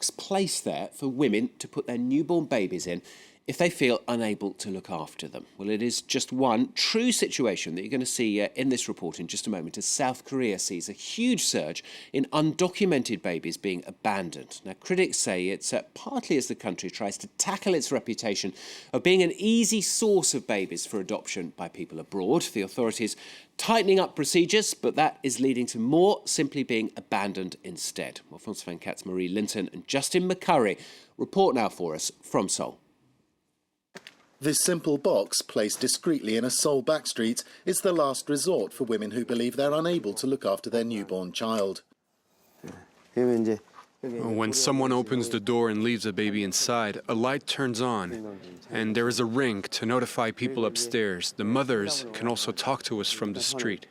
box placed there for women to put their newborn babies in if they feel unable to look after them. Well, it is just one true situation that you're going to see in this report in just a moment, as South Korea sees a huge surge in undocumented babies being abandoned. Now, critics say it's partly as the country tries to tackle its reputation of being an easy source of babies for adoption by people abroad. The authorities tightening up procedures, but that is leading to more simply being abandoned instead. Well, France 24's Marie Linton and Justin McCurry report now for us from Seoul. This simple box, placed discreetly in a Seoul backstreet, is the last resort for women who believe they're unable to look after their newborn child. When someone opens the door and leaves a baby inside, a light turns on, and there is a ring to notify people upstairs. The mothers can also talk to us from the street.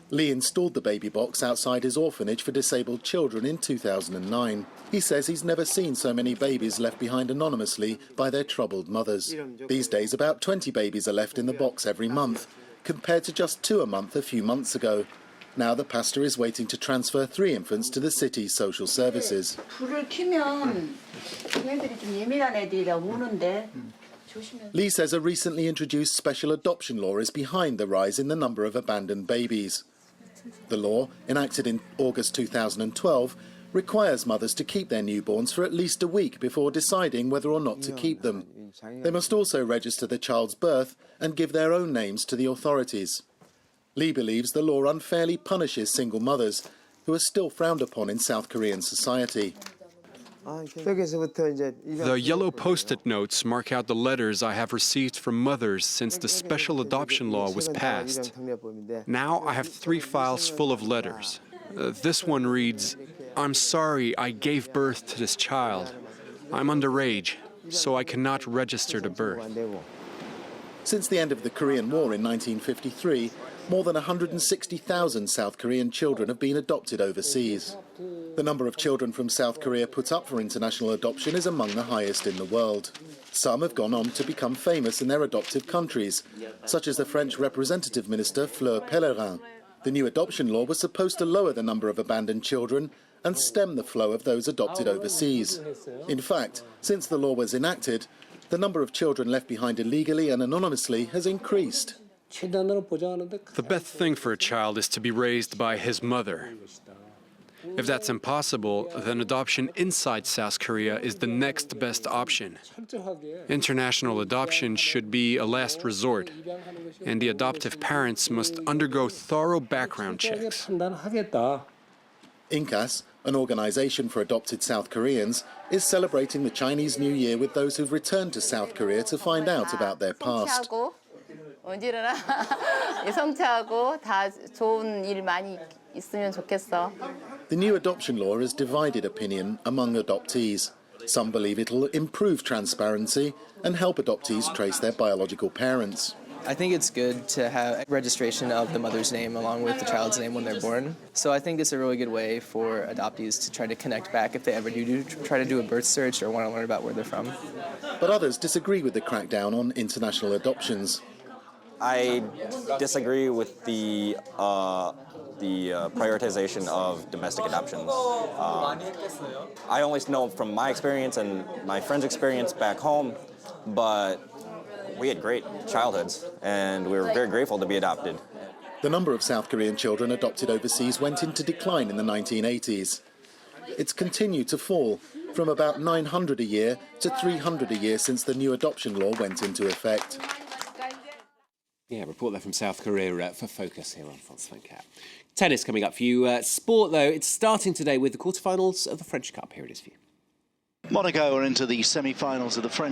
Lee installed the baby box outside his orphanage for disabled children in 2009. He says he's never seen so many babies left behind anonymously by their troubled mothers. These days, about 20 babies are left in the box every month, compared to just 2 a month a few months ago. Now the pastor is waiting to transfer 3 infants to the city's social services. Lee says a recently introduced special adoption law is behind the rise in the number of abandoned babies. The law, enacted in August 2012, requires mothers to keep their newborns for at least a week before deciding whether or not to keep them. They must also register the child's birth and give their own names to the authorities. Lee believes the law unfairly punishes single mothers, who are still frowned upon in South Korean society. The yellow post-it notes mark out the letters I have received from mothers since the special adoption law was passed. Now I have 3 files full of letters. This one reads, "I'm sorry I gave birth to this child. I'm underage, so I cannot register to birth." Since the end of the Korean War in 1953, more than 160,000 South Korean children have been adopted overseas. The number of children from South Korea put up for international adoption is among the highest in the world. Some have gone on to become famous in their adoptive countries, such as the French Representative Minister Fleur Pellerin. The new adoption law was supposed to lower the number of abandoned children and stem the flow of those adopted overseas. In fact, since the law was enacted, the number of children left behind illegally and anonymously has increased. The best thing for a child is to be raised by his mother. If that's impossible, then adoption inside South Korea is the next best option. International adoption should be a last resort, and the adoptive parents must undergo thorough background checks. INCAS, an organization for adopted South Koreans, is celebrating the Chinese New Year with those who've returned to South Korea to find out about their past. The new adoption law has divided opinion among adoptees. Some believe it'll improve transparency and help adoptees trace their biological parents. I think it's good to have registration of the mother's name along with the child's name when they're born. So I think it's a really good way for adoptees to try to connect back if they ever do try to do a birth search or want to learn about where they're from. But others disagree with the crackdown on international adoptions. I disagree with the prioritization of domestic adoptions. I only know from my experience and my friends' experience back home, but we had great childhoods, and we were very grateful to be adopted. The number of South Korean children adopted overseas went into decline in the 1980s. It's continued to fall, from about 900 a year to 300 a year since the new adoption law went into effect. Yeah, report there from South Korea for Focus here on France 24. Tennis coming up for you. Sport, though, it's starting today with the quarterfinals of the French Cup. Here it is for you. Monaco are into the semi-finals of the French